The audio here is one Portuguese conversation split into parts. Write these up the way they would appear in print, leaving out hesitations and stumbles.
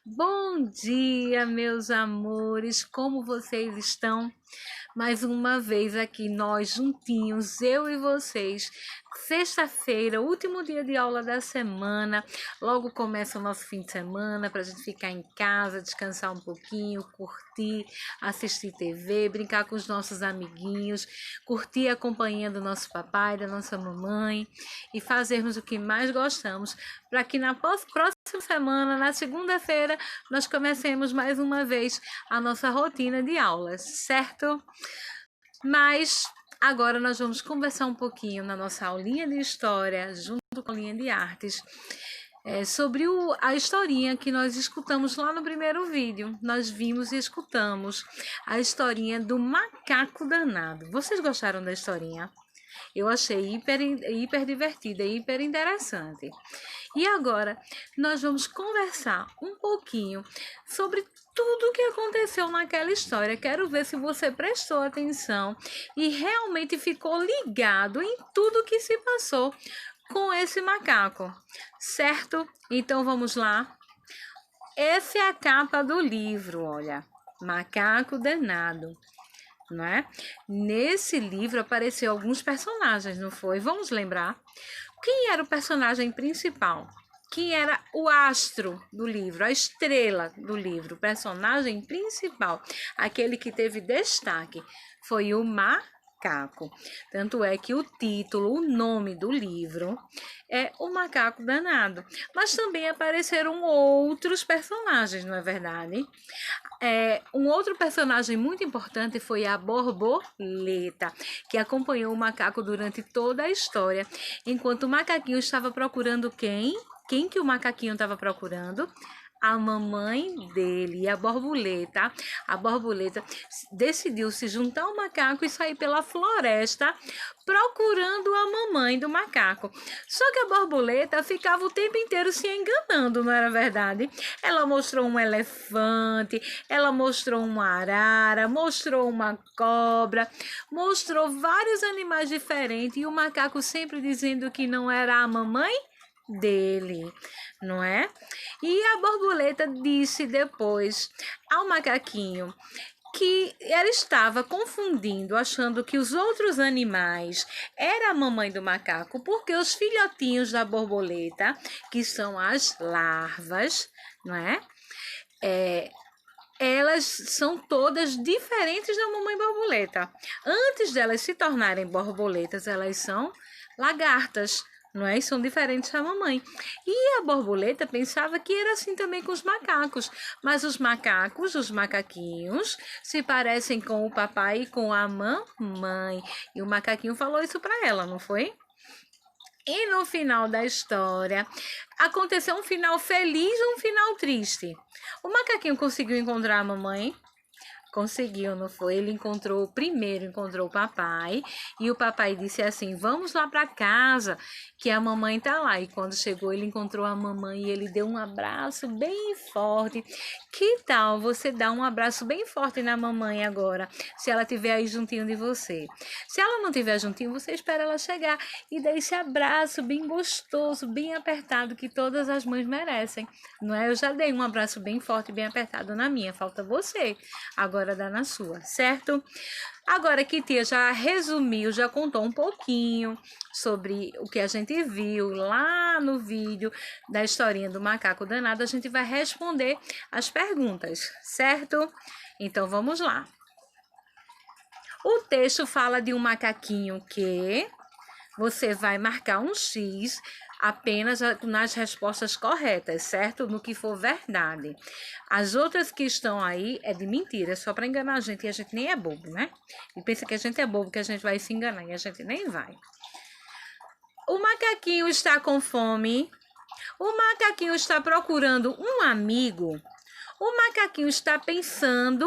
Bom dia, meus amores, como vocês estão? Mais uma vez aqui, nós juntinhos, eu e vocês. Sexta-feira, último dia de aula da semana. Logo começa o nosso fim de semana para a gente ficar em casa, descansar um pouquinho, curtir, assistir TV, brincar com os nossos amiguinhos, curtir a companhia do nosso papai, da nossa mamãe e fazermos o que mais gostamos para que na próxima semana, na segunda-feira, nós comecemos mais uma vez a nossa rotina de aulas, certo? Mas agora nós vamos conversar um pouquinho na nossa aulinha de história, junto com a aulinha de artes, sobre a historinha que nós escutamos lá no primeiro vídeo. Nós vimos e escutamos a historinha do macaco danado. Vocês gostaram da historinha? Eu achei hiper divertida e hiper interessante. E agora nós vamos conversar um pouquinho sobre tudo o que aconteceu naquela história. Quero ver se você prestou atenção e realmente ficou ligado em tudo que se passou com esse macaco, certo? Então vamos lá. Essa é a capa do livro, olha. Macaco Danado. Não é? Nesse livro apareceu alguns personagens, não foi? Vamos lembrar. Quem era o personagem principal? Quem era o astro do livro, a estrela do livro, o personagem principal, aquele que teve destaque, foi o macaco. Tanto é que o título, o nome do livro é O Macaco Danado. Mas também apareceram outros personagens, não é verdade? Um outro personagem muito importante foi a borboleta, que acompanhou o macaco durante toda a história, enquanto o macaquinho estava procurando quem? Quem que o macaquinho estava procurando? A mamãe dele. E a borboleta decidiu se juntar ao macaco e sair pela floresta procurando a mamãe do macaco. Só que a borboleta ficava o tempo inteiro se enganando, não era verdade? Ela mostrou um elefante, ela mostrou uma arara, mostrou uma cobra, mostrou vários animais diferentes e o macaco sempre dizendo que não era a mamãe dele, não é? E a borboleta disse depois ao macaquinho que ela estava confundindo, achando que os outros animais era a mamãe do macaco, porque os filhotinhos da borboleta, que são as larvas, não é? Elas são todas diferentes da mamãe borboleta. Antes delas se tornarem borboletas, elas são lagartas, não é? E são diferentes da mamãe. E a borboleta pensava que era assim também com os macacos. Mas os macacos, os macaquinhos, se parecem com o papai e com a mamãe. E o macaquinho falou isso para ela, não foi? E no final da história, aconteceu um final feliz e um final triste. O macaquinho conseguiu encontrar a mamãe? Conseguiu, não foi? Ele primeiro encontrou o papai e o papai disse assim: vamos lá para casa, que a mamãe tá lá. E quando chegou, ele encontrou a mamãe e ele deu um abraço bem forte. Que tal você dar um abraço bem forte na mamãe agora, se ela estiver aí juntinho de você? Se ela não estiver juntinho, você espera ela chegar e dá esse abraço bem gostoso, bem apertado, que todas as mães merecem, não é? Eu já dei um abraço bem forte, bem apertado na minha, falta você agora dá na sua, certo? Agora que tia já resumiu, já contou um pouquinho sobre o que a gente viu lá no vídeo da historinha do macaco danado, a gente vai responder as perguntas, certo? Então vamos lá. O texto fala de um macaquinho que você vai marcar um X apenas nas respostas corretas, certo? No que for verdade. As outras que estão aí é de mentira, é só para enganar a gente, e a gente nem é bobo, né? E pensa que a gente é bobo, que a gente vai se enganar, e a gente nem vai. O macaquinho está com fome. O macaquinho está procurando um amigo. O macaquinho está pensando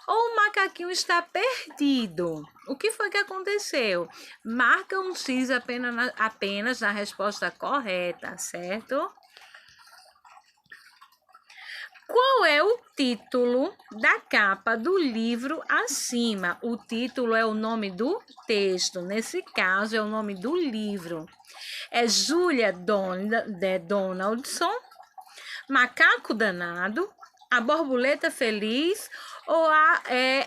ou o macaquinho está perdido? O que foi que aconteceu? Marca um X apenas na resposta correta, certo? Qual é o título da capa do livro acima? O título é o nome do texto, nesse caso é o nome do livro. É Julia Donaldson, Macaco danado, a borboleta feliz ou a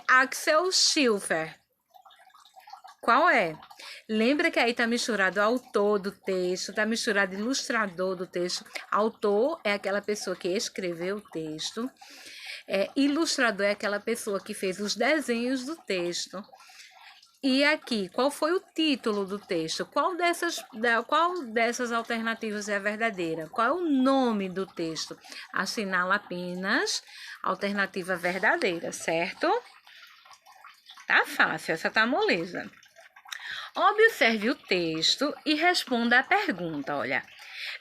Axel Schiffer? Qual é? Lembra que aí tá misturado autor do texto, tá misturado ilustrador do texto. Autor é aquela pessoa que escreveu o texto. Ilustrador é aquela pessoa que fez os desenhos do texto. E aqui, qual foi o título do texto? Qual dessas alternativas é a verdadeira? Qual é o nome do texto? Assinala apenas a alternativa verdadeira, certo? Tá fácil, essa tá moleza. Observe o texto e responda a pergunta, olha.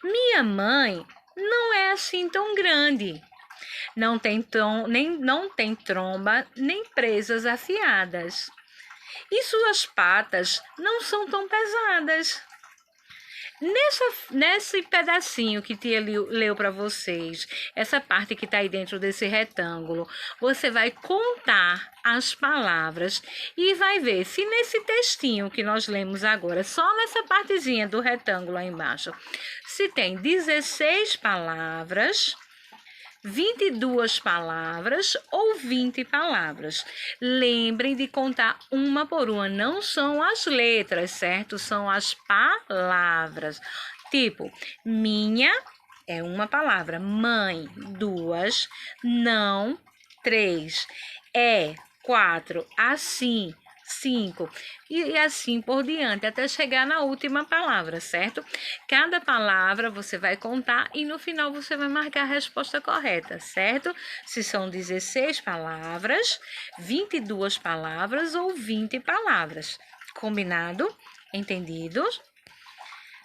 Minha mãe não é assim tão grande. Não tem tromba, nem presas afiadas. E suas patas não são tão pesadas. Nesse pedacinho que Tia leu para vocês, essa parte que está aí dentro desse retângulo, você vai contar as palavras e vai ver se nesse textinho que nós lemos agora, só nessa partezinha do retângulo aí embaixo, se tem 16 palavras, 22 palavras ou 20 palavras. Lembrem de contar uma por uma, não são as letras, certo? São as palavras. Tipo, minha é uma palavra, mãe, 2, não, 3, 4, assim, 5 e assim por diante, até chegar na última palavra, certo? Cada palavra você vai contar e no final você vai marcar a resposta correta, certo? Se são 16 palavras, 22 palavras ou 20 palavras. Combinado? Entendidos?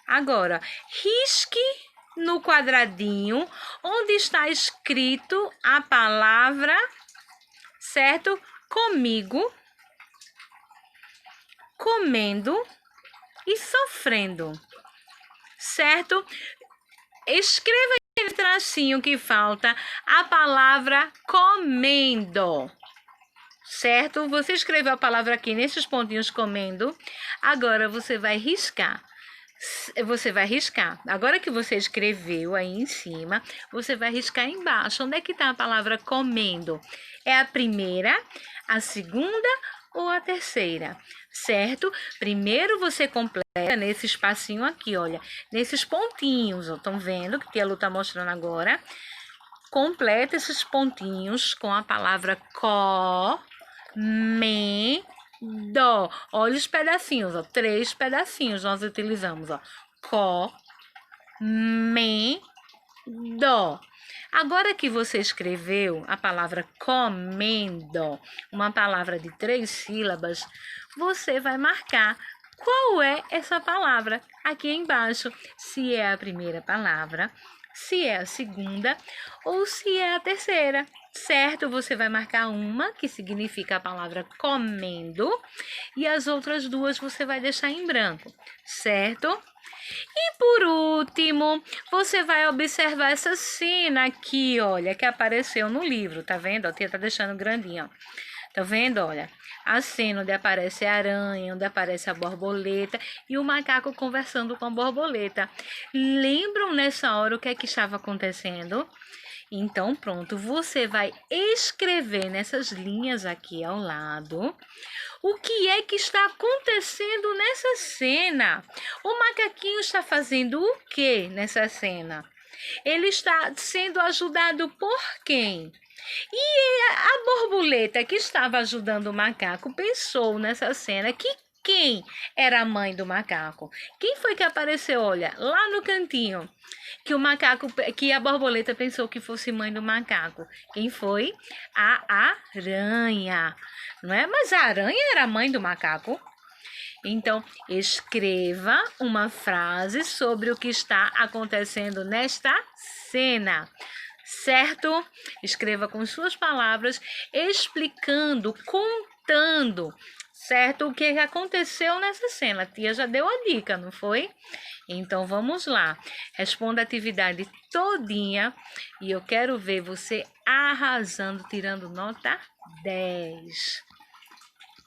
Agora, risque no quadradinho onde está escrito a palavra, certo? Comigo, comendo e sofrendo, certo? Escreva aquele tracinho que falta a palavra comendo, certo? Você escreveu a palavra aqui nesses pontinhos comendo, agora você vai riscar. Agora que você escreveu aí em cima, você vai riscar embaixo. Onde é que está a palavra comendo? É a primeira, a segunda ou a terceira, certo? Primeiro você completa nesse espacinho aqui, olha, nesses pontinhos, ó, estão vendo que a Lu tá mostrando agora? Completa esses pontinhos com a palavra comendo. Olha os pedacinhos, ó, 3 pedacinhos nós utilizamos, ó, comendo. Agora que você escreveu a palavra comendo, uma palavra de 3 sílabas, você vai marcar qual é essa palavra aqui embaixo. Se é a primeira palavra, se é a segunda ou se é a terceira, certo? Você vai marcar uma que significa a palavra comendo e as outras duas você vai deixar em branco, certo? E por último, você vai observar essa cena aqui, olha, que apareceu no livro, tá vendo? A tia tá deixando grandinho, ó. Tá vendo, olha? A cena onde aparece a aranha, onde aparece a borboleta e o macaco conversando com a borboleta. Lembram nessa hora o que é que estava acontecendo? Então, pronto, você vai escrever nessas linhas aqui ao lado o que é que está acontecendo nessa cena. O macaquinho está fazendo o que nessa cena? Ele está sendo ajudado por quem? E a borboleta que estava ajudando o macaco pensou nessa cena que quem era a mãe do macaco? Quem foi que apareceu, olha, lá no cantinho? Que a borboleta pensou que fosse mãe do macaco. Quem foi? A aranha, não é? Mas a aranha era a mãe do macaco. Então, escreva uma frase sobre o que está acontecendo nesta cena, certo? Escreva com suas palavras, explicando, contando, certo? O que aconteceu nessa cena. A tia já deu a dica, não foi? Então, vamos lá. Responda a atividade todinha e eu quero ver você arrasando, tirando nota 10.